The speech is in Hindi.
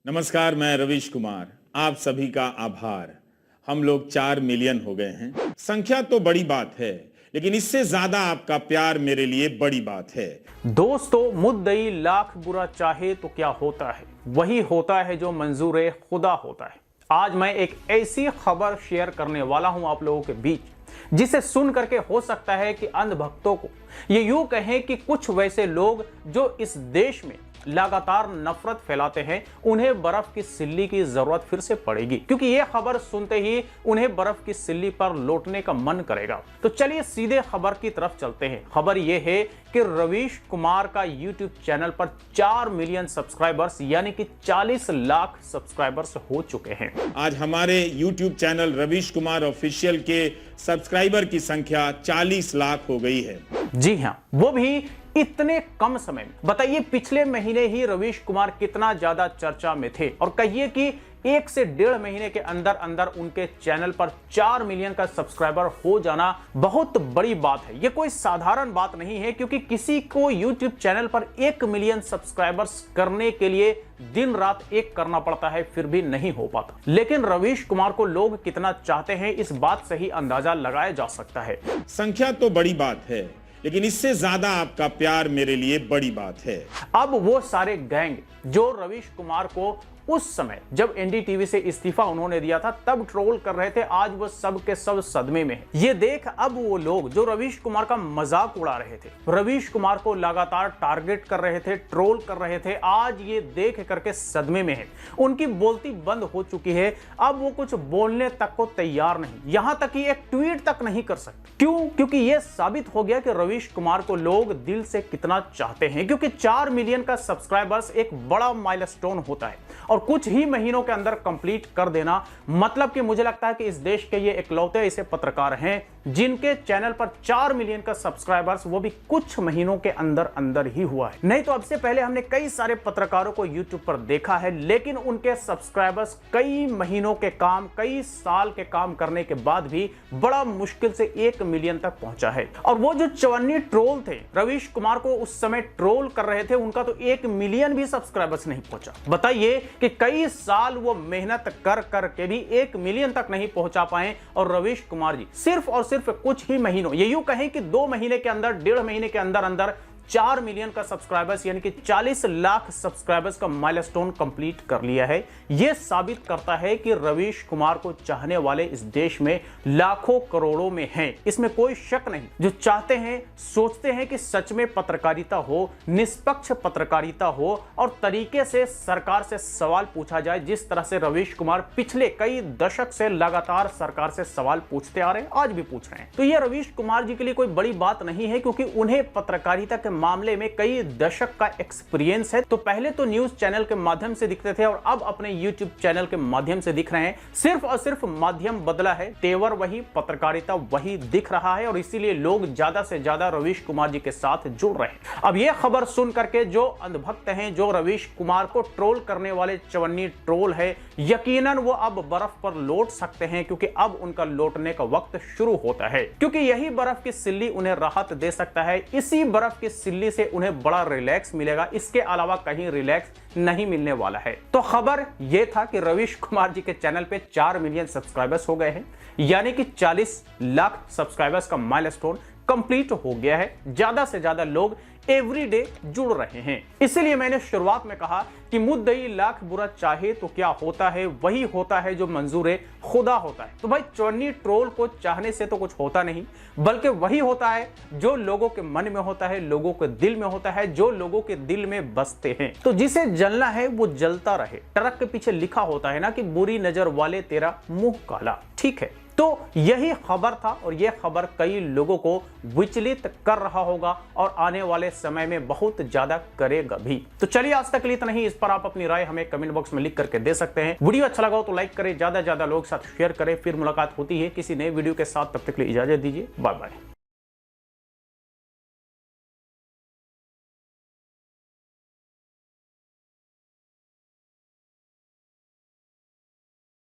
नमस्कार, मैं रवीश कुमार। आप सभी का आभार। हम लोग 4 मिलियन हो गए हैं। संख्या तो बड़ी बात है, लेकिन इससे ज्यादा आपका प्यार मेरे लिए बड़ी बात है। दोस्तों, मुद्दई लाख बुरा चाहे तो क्या होता है, वही होता है जो मंजूर खुदा होता है। आज मैं एक ऐसी खबर शेयर करने वाला हूं आप लोगों के बीच, जिसे सुन करके हो सकता है कि अंधभक्तों को ये यूं कहें कि कुछ वैसे लोग जो इस देश में लगातार नफरत फैलाते हैं, उन्हें बर्फ की सिल्ली की जरूरत फिर से पड़ेगी, क्योंकि यह खबर सुनते ही उन्हें बर्फ की सिल्ली पर लौटने का मन करेगा। तो चलिए सीधे खबर की तरफ चलते हैं। खबर यह है कि रवीश कुमार का YouTube चैनल पर 4 मिलियन सब्सक्राइबर्स यानी कि 40 लाख सब्सक्राइबर्स हो चुके हैं। आज हमारे YouTube channel Ravish Kumar official के सब्सक्राइबर की संख्या 40 लाख हो गई है। जी हां, वो भी इतने कम समय में। बताइए, पिछले महीने ही रवीश कुमार कितना ज्यादा चर्चा में थे, और कहिए कि 1 से 1.5 महीने के अंदर अंदर उनके चैनल पर 4 मिलियन का सब्सक्राइबर हो जाना बहुत बड़ी बात है। यह कोई साधारण बात नहीं है, क्योंकि किसी को YouTube चैनल पर 1 मिलियन सब्सक्राइबर्स करने के लिए दिन रात एक करना पड़ता है, फिर भी नहीं हो पाता। लेकिन रवीश कुमार को लोग कितना चाहते हैं, इस बात से ही अंदाजा लगाया जा सकता है। संख्या तो बड़ी बात है, लेकिन इससे ज्यादा आपका प्यार मेरे लिए बड़ी बात है। अब वो सारे गैंग जो रवीश कुमार को उस समय जब एनडीटीवी से इस्तीफा उन्होंने दिया था तब ट्रोल कर रहे थे, आज वो सब के सब सदमे में है। ये देख अब वो लोग जो रवीश कुमार का मजाक उड़ा रहे थे, रवीश कुमार को लगातार टारगेट कर रहे थे, ट्रोल कर रहे थे, आज ये देख करके सदमे में है। उनकी बोलती बंद हो चुकी है। अब वो कुछ बोलने तक को तैयार नहीं, यहां तक कि एक ट्वीट तक नहीं कर सकते। क्यों? क्योंकि ये साबित हो गया कि रवीश कुमार को लोग दिल से कितना चाहते हैं। क्योंकि 4 मिलियन का सब्सक्राइबर्स एक बड़ा माइलस्टोन होता है, और कुछ ही महीनों के अंदर कंप्लीट कर देना मतलब कि मुझे लगता है कि इस देश के ये इकलौते ऐसे पत्रकार हैं जिनके चैनल पर 4 मिलियन का सब्सक्राइबर्स वो भी कुछ महीनों के अंदर अंदर ही हुआ है। नहीं तो अब से पहले हमने कई सारे पत्रकारों को YouTube पर देखा है, लेकिन उनके सब्सक्राइबर्स कई महीनों के काम, कई साल के काम करने के बाद भी बड़ा मुश्किल से 1 मिलियन तक पहुंचा है। और वो जो चवन्नी ट्रोल थे, रवीश कुमार को उस समय ट्रोल कर रहे थे, उनका तो 1 मिलियन भी सब्सक्राइबर्स नहीं पहुंचा। बताइए कि कई साल वो मेहनत कर करके भी 1 मिलियन तक नहीं पहुंचा पाए, और रवीश कुमार जी सिर्फ और सिर्फ कुछ ही महीनों, ये यूं कहें कि 2 महीने के अंदर, 1.5 महीने के अंदर अंदर 4 मिलियन का सब्सक्राइबर्स यानी कि 40 लाख सब्सक्राइबर्स का माइलस्टोन कंप्लीट कर लिया है। यह साबित करता है कि रवीश कुमार को चाहने वाले इस देश में लाखों करोड़ों में हैं, इसमें कोई शक नहीं। जो चाहते हैं, सोचते हैं कि सच में पत्रकारिता हो, निष्पक्ष पत्रकारिता हो, और तरीके से सरकार से सवाल पूछा जाए, जिस तरह से रवीश कुमार पिछले कई दशक से लगातार सरकार से सवाल पूछते आ रहे हैं, आज भी पूछ रहे हैं। तो यह रवीश कुमार जी के लिए कोई बड़ी बात नहीं है, क्योंकि उन्हें पत्रकारिता के मामले में कई दशक का एक्सपीरियंस है। तो पहले तो न्यूज चैनल के माध्यम से दिखते थे, और अब अपने YouTube चैनल के माध्यम से दिख रहे हैं। सिर्फ और सिर्फ माध्यम बदला है, तेवर वही, पत्रकारिता वही दिख रहा है, और इसीलिए लोग ज्यादा से ज्यादा रवीश कुमार जी के साथ जुड़ रहे हैं। अब यह खबर सुन करके जो अंधभक्त हैं, जो रवीश कुमार को ट्रोल करने वाले चवन्नी ट्रोल है, यकीनन वो अब बर्फ पर लौट सकते हैं, क्योंकि अब उनका लौटने का वक्त शुरू होता है। क्योंकि यही बर्फ की सिल्ली उन्हें राहत दे सकता है, इसी बर्फ की सिल्ली से उन्हें बड़ा रिलैक्स मिलेगा, इसके अलावा कहीं रिलैक्स नहीं मिलने वाला है। तो खबर यह था कि रवीश कुमार जी के चैनल पे 4 मिलियन सब्सक्राइबर्स हो गए हैं, यानी कि 40 लाख सब्सक्राइबर्स का माइलस्टोन कंप्लीट हो गया है। ज्यादा से ज्यादा लोग एवरीडे जुड़ रहे हैं। इसलिए मैंने शुरुआत में कहा कि मुद्दई लाख बुरा चाहे तो क्या होता है, वही होता है जो मंजूर खुदा होता है। तो भाई, चवन्नी ट्रोल को चाहने से तो कुछ होता नहीं, बल्कि वही होता है जो लोगों के मन में होता है, लोगों के दिल में होता है, जो लोगों के दिल में बसते हैं। तो जिसे जलना है वो जलता रहे। ट्रक के पीछे लिखा होता है ना कि बुरी नजर वाले तेरा मुंह काला। ठीक है, तो यही खबर था, और यह खबर कई लोगों को विचलित कर रहा होगा, और आने वाले समय में बहुत ज्यादा करेगा भी। तो चलिए, आज तक के लिए इतना ही। इस पर आप अपनी राय हमें कमेंट बॉक्स में लिख करके दे सकते हैं। वीडियो अच्छा लगा हो तो लाइक करें, ज्यादा ज्यादा लोग साथ शेयर करें। फिर मुलाकात होती है किसी नए वीडियो के साथ, तब तक के लिए इजाजत दीजिए। Bye bye.